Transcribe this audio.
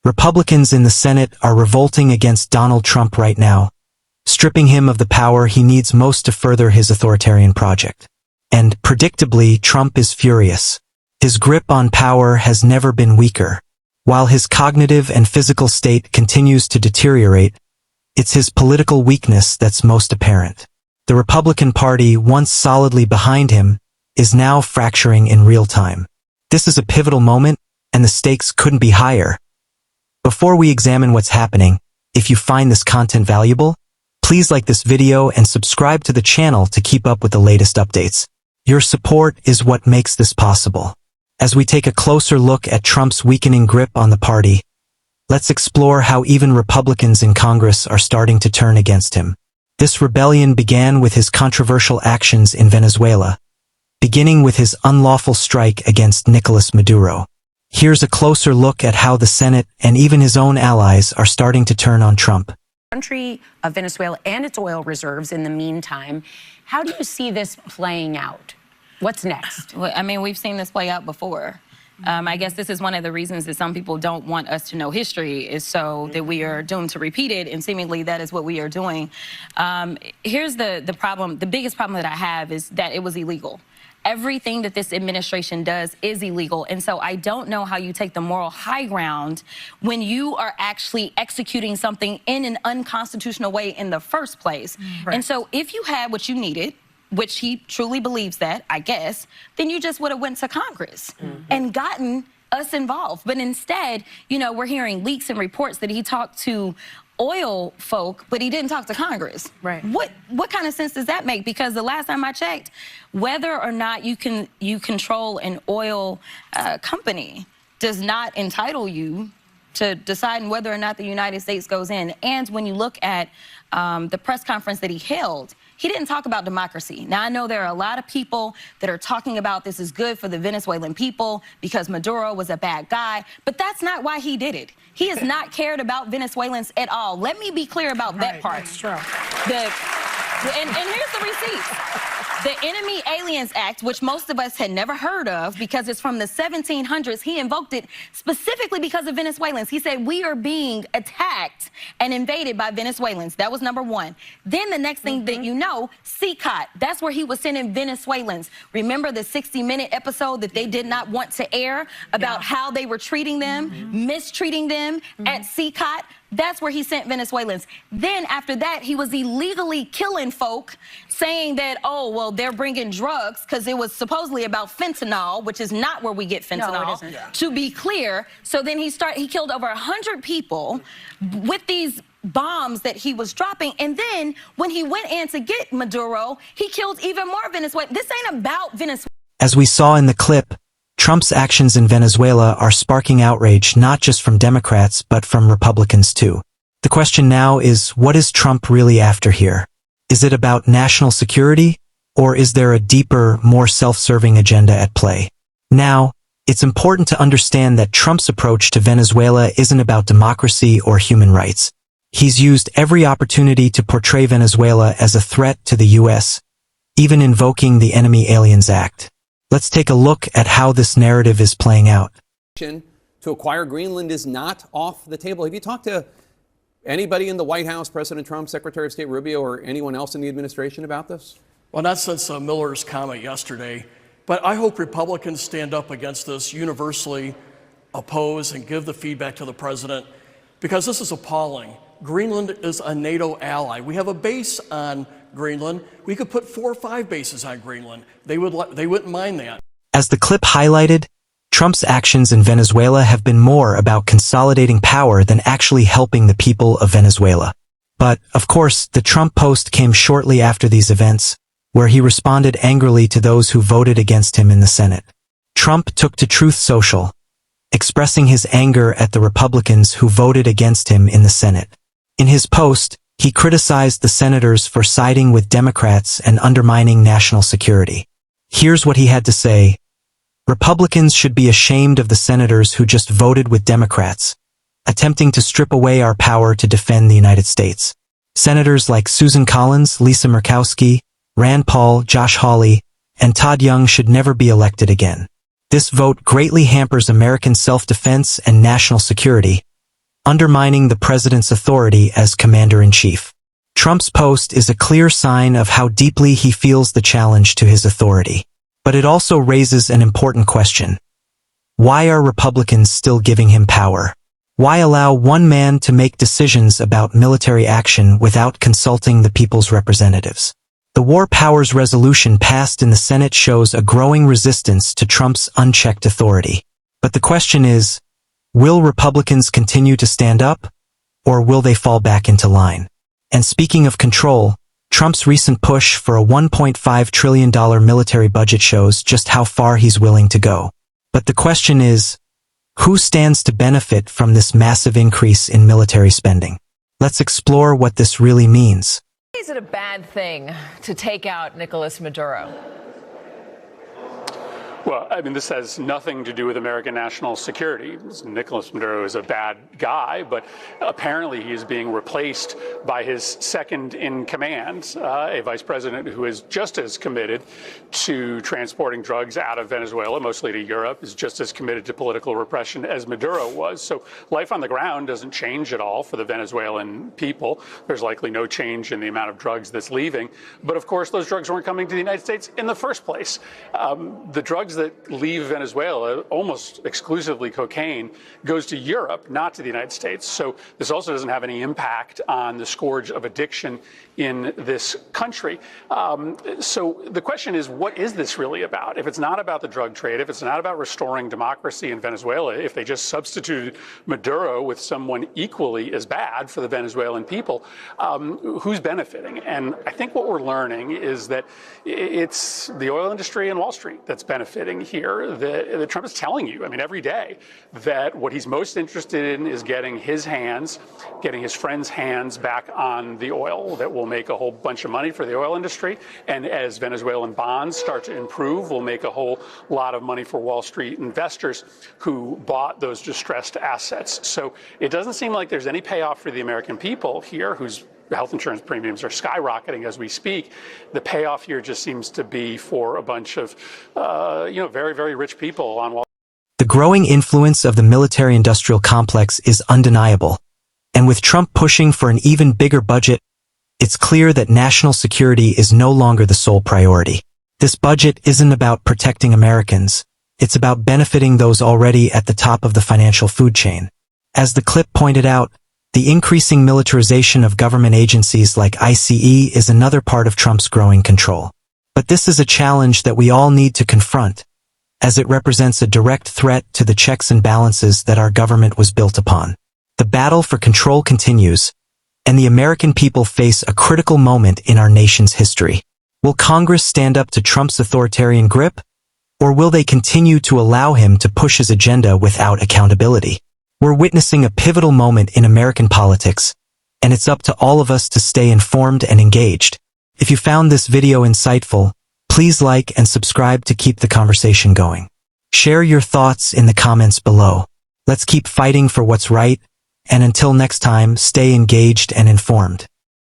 Republicans in the Senate are revolting against Donald Trump right now, stripping him of the power he needs most to further his authoritarian project. And, predictably, Trump is furious. His grip on power has never been weaker. While his cognitive and physical state continues to deteriorate, it's his political weakness that's most apparent. The Republican Party, once solidly behind him, is now fracturing in real time. This is a pivotal moment, and the stakes couldn't be higher. Before we examine what's happening, if you find this content valuable, please like this video and subscribe to the channel to keep up with the latest updates. Your support is what makes this possible. As we take a closer look at Trump's weakening grip on the party, let's explore how even Republicans in Congress are starting to turn against him. This rebellion began with his controversial actions in Venezuela, beginning with his unlawful strike against Nicolás Maduro. Here's a closer look at how the Senate and even his own allies are starting to turn on Trump. Country of Venezuela and its oil reserves in the meantime. How do you see this playing out? What's next? Well, I mean, we've seen this play out before. I guess this is one of the reasons that some people don't want us to know history, is so that we are doomed to repeat it, and seemingly that is what we are doing. Here's the problem. The biggest problem that I have is that it was illegal. Everything that this administration does is illegal. And so I don't know how you take the moral high ground when you are actually executing something in an unconstitutional way in the first place. Right. And so if you had what you needed, which he truly believes that, I guess, then you just would have went to Congress and gotten us involved. But instead, you know, we're hearing leaks and reports that he talked to oil folk, but he didn't talk to Congress. Right. What kind of sense does that make? Because the last time I checked, whether or not you control an oil company does not entitle you to deciding whether or not the United States goes in. And when you look at the press conference that he held, he didn't talk about democracy. Now, I know there are a lot of people that are talking about this is good for the Venezuelan people because Maduro was a bad guy, but that's not why he did it. He has not cared about Venezuelans at all. Let me be clear about that part. That's true. And here's the receipts. The Enemy Aliens Act, which most of us had never heard of because it's from the 1700s, he invoked it specifically because of Venezuelans. He said, we are being attacked and invaded by Venezuelans. That was number one. Then the next thing that you know, CCOT, that's where he was sending Venezuelans. Remember the 60-minute episode that they did not want to air about how they were treating them, mistreating them at CCOT? That's where he sent Venezuelans. Then after that, he was illegally killing folk, saying that, oh, well, they're bringing drugs because it was supposedly about fentanyl, which is not where we get fentanyl, no, it isn't. Yeah. To be clear. So then he killed over 100 people with these bombs that he was dropping. And then when he went in to get Maduro, he killed even more Venezuelans. This ain't about Venezuela. As we saw in the clip, Trump's actions in Venezuela are sparking outrage not just from Democrats but from Republicans too. The question now is, what is Trump really after here? Is it about national security, or is there a deeper, more self-serving agenda at play? Now, it's important to understand that Trump's approach to Venezuela isn't about democracy or human rights. He's used every opportunity to portray Venezuela as a threat to the U.S., even invoking the Enemy Aliens Act. Let's take a look at how this narrative is playing out. To acquire Greenland is not off the table. Have you talked to anybody in the White House, President Trump, Secretary of State Rubio, or anyone else in the administration about this? Well, not since Miller's comment yesterday, but I hope Republicans stand up against this, universally oppose and give the feedback to the president, because this is appalling. Greenland is a NATO ally. We have a base on Greenland. We could put 4 or 5 bases on Greenland. They wouldn't mind that. As the clip highlighted, Trump's actions in Venezuela have been more about consolidating power than actually helping the people of Venezuela. But, of course, the Trump post came shortly after these events, where he responded angrily to those who voted against him in the Senate. Trump took to Truth Social, expressing his anger at the Republicans who voted against him in the Senate. In his post, he criticized the senators for siding with Democrats and undermining national security. Here's what he had to say. Republicans should be ashamed of the senators who just voted with Democrats, attempting to strip away our power to defend the United States. Senators like Susan Collins, Lisa Murkowski, Rand Paul, Josh Hawley, and Todd Young should never be elected again. This vote greatly hampers American self-defense and national security, undermining the president's authority as commander-in-chief. Trump's post is a clear sign of how deeply he feels the challenge to his authority. But it also raises an important question. Why are Republicans still giving him power? Why allow one man to make decisions about military action without consulting the people's representatives? The War Powers Resolution passed in the Senate shows a growing resistance to Trump's unchecked authority. But the question is, will Republicans continue to stand up, or will they fall back into line? And speaking of control, Trump's recent push for a $1.5 trillion military budget shows just how far he's willing to go. But the question is, who stands to benefit from this massive increase in military spending? Let's explore what this really means. Is it a bad thing to take out Nicolás Maduro? Well, I mean, this has nothing to do with American national security. Nicolás Maduro is a bad guy, but apparently he is being replaced by his second in command, a vice president who is just as committed to transporting drugs out of Venezuela, mostly to Europe, is just as committed to political repression as Maduro was. So life on the ground doesn't change at all for the Venezuelan people. There's likely no change in the amount of drugs that's leaving. But of course, those drugs weren't coming to the United States in the first place. The drugs that leave Venezuela, almost exclusively cocaine, goes to Europe, not to the United States. So this also doesn't have any impact on the scourge of addiction in this country. So the question is, what is this really about? If it's not about the drug trade, if it's not about restoring democracy in Venezuela, if they just substituted Maduro with someone equally as bad for the Venezuelan people, who's benefiting? And I think what we're learning is that it's the oil industry and Wall Street that's benefiting here. That Trump is telling you, I mean, every day, that what he's most interested in is getting his friends' hands back on the oil that will make a whole bunch of money for the oil industry. And as Venezuelan bonds start to improve, will make a whole lot of money for Wall Street investors who bought those distressed assets. So it doesn't seem like there's any payoff for the American people here, whose health insurance premiums are skyrocketing as we speak. The payoff here just seems to be for a bunch of, very, very rich people on Wall Street. The growing influence of the military-industrial complex is undeniable. And with Trump pushing for an even bigger budget, it's clear that national security is no longer the sole priority. This budget isn't about protecting Americans. It's about benefiting those already at the top of the financial food chain. As the clip pointed out, the increasing militarization of government agencies like ICE is another part of Trump's growing control. But this is a challenge that we all need to confront, as it represents a direct threat to the checks and balances that our government was built upon. The battle for control continues, and the American people face a critical moment in our nation's history. Will Congress stand up to Trump's authoritarian grip, or will they continue to allow him to push his agenda without accountability? We're witnessing a pivotal moment in American politics, and it's up to all of us to stay informed and engaged. If you found this video insightful, please like and subscribe to keep the conversation going. Share your thoughts in the comments below. Let's keep fighting for what's right, and until next time, stay engaged and informed.